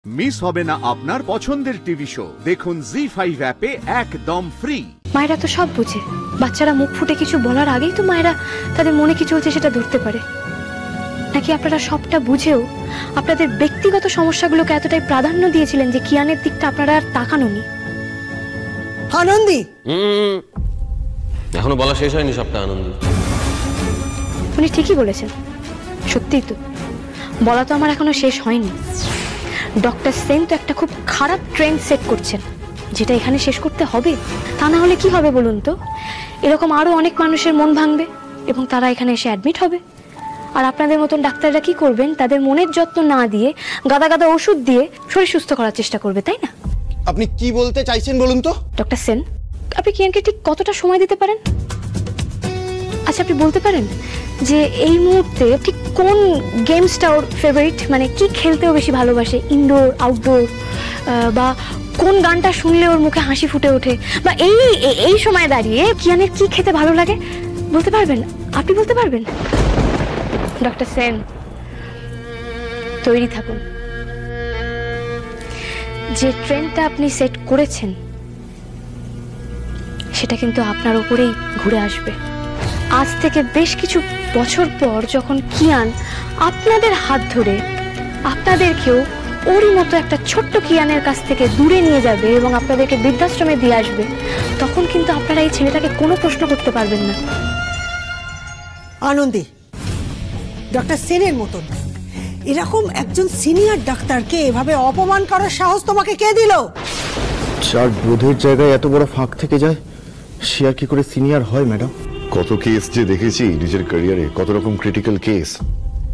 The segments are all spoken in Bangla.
মিস হবে না আপনার পছন্দের টিভি শো। দেখুন জি5 অ্যাপে একদম ফ্রি। মায়েরা তো সব বুঝে, বাচ্চারা মুখ ফুটে কিছু বলার আগেই তো মায়েরা তাদের মনে কি চলছে সেটা ধরতে পারে। নাকি আপনারা সবটা বুঝেও আপনাদের ব্যক্তিগত সমস্যাগুলোকে এতটাই প্রাধান্য দিয়েছিলেন যে কিয়ানের দিকটা আপনারা আর তাকানোনি? আনন্দী, এখনো বলা শেষ হয়নি সবটা। আনন্দী উনি ঠিকই বলেছেন, সত্যিই তো বলা তো আমার এখনো শেষ হয়নি। ডক্টর সেন তো একটা খুব খারাপ ট্রেন্ড সেট করছেন, যেটা এখানে শেষ করতে হবে। তা না হলে কি হবে বলুন তো? এরকম আরো অনেক মানুষের মন ভাঙবে এবং তারা এখানে এসে অ্যাডমিট হবে। আর আপনাদের মতন ডাক্তাররা কি করবেন? তাদের মনের যত্ন না দিয়ে গাদা গাদা ওষুধ দিয়ে শরীর সুস্থ করার চেষ্টা করবে, তাই না? আপনি কি বলতে চাইছেন বলুন তো? ডক্টর সেন, আপনি কিয়ানকে ঠিক কতটা সময় দিতে পারেন? আচ্ছা, আপনি বলতে পারেন যে এই মুহূর্তে ঠিক কোন গেমসটা ওর ফেভারিট, মানে কি খেলতে ও বেশি ভালোবাসে, ইনডোর আউটডোর, বা কোন গানটা শুনলে ওর মুখে হাসি ফুটে ওঠে, বা এই সময় দাঁড়িয়ে কিয়ানের কি খেতে ভালো লাগে বলতে পারবেন? আপনি বলতে পারবেন? ডক্টর সেন, তৈরি থাকুন। যে ট্রেন্ডটা আপনি সেট করেছেন সেটা কিন্তু আপনার উপরেই ঘুরে আসবে। আজ থেকে বেশ কিছু বছর পর যখন কিয়ান আপনাদের হাত ধরে আপনাদেরকেও ওরই মতো একটা ছোট্ট কিয়ানের কাছ থেকে দূরে নিয়ে যাবে এবং আপনাদেরকে বৃদ্ধাশ্রমে দিয়ে আসবে, তখন কিন্তু আপনারা এই ছেলেটাকে কোনো প্রশ্ন করতে পারবেন না। আনন্দী, ডক্টর সেনের মতন এরকম একজন সিনিয়র ডাক্তারকে এভাবে অপমান করার সাহস তোমাকে কে দিল? যার বোধের জায়গায় এত বড় ফাঁক থেকে যায় সে আর কি করে সিনিয়র হয় ম্যাডাম? কত কেস যে দেখেছি নিজের ক্যারিয়ারে, কত রকম ক্রিটিক্যাল কেস,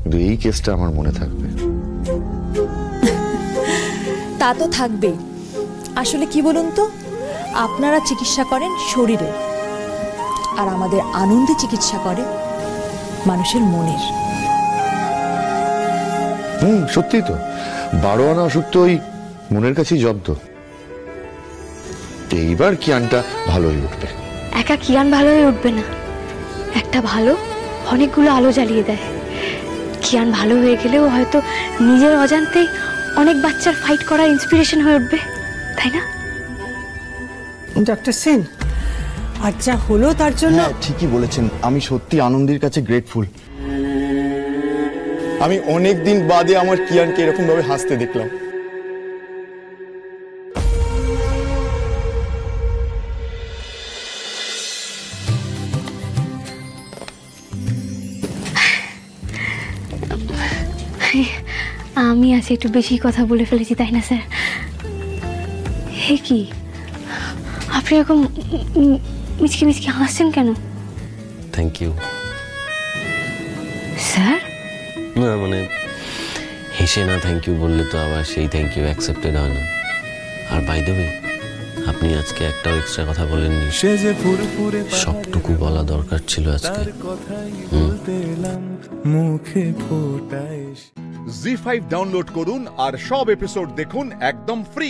কিন্তু এই কেসটা আমার মনে থাকবে। তা তো থাকবেই। আসলে কি বলুন তো, আপনারা চিকিৎসা করেন শরীরে, আর আমাদের আনন্দে চিকিৎসা করে মানুষের মনের। সত্যি তো, 12 আনা অসুখ তো ওই মনের কাছেই জব্দ। এইবার কিয়ানটা ভালো হয়ে উঠবে। একা কিয়ান ভালো হয়ে উঠবে না, একটা ভালো অনেকগুলো আলো জ্বালিয়ে দেয়। কিয়ান ভালো হয়ে গেলেও হয়তো নিজের অজান্তেই অনেক বাচ্চার ফাইট করার ইন্সপিরেশন হয়ে উঠবে, তাই না? ডক্টর সেন, আর যা হলো তার জন্য ঠিকই বলেছেন। আমি সত্যি আনন্দীর কাছে গ্রেটফুল। আমি অনেক দিন বাদে আমার কিয়ানকে এরকম ভাবে হাসতে দেখলাম। আমি আজ একটু বেশি কথা বলে ফেলেছি, তাই না স্যার? হে কি, আপনি এরকম মিচকি মিচকি হাসছেন কেন? Thank you sir. না মানে হেসে না থ্যাংক ইউ বললে তো আবার সেই থ্যাংক ইউ অ্যাকসেপ্টেড হয় না। আর বাই দ্য ওয়ে, আপনি আজকে একটাও এক্সট্রা কথা বলেননি, সবটুকু বলা দরকার ছিল আজকে। জি5 ডাউনলোড করুন আর সব এপিসোড দেখুন একদম ফ্রি।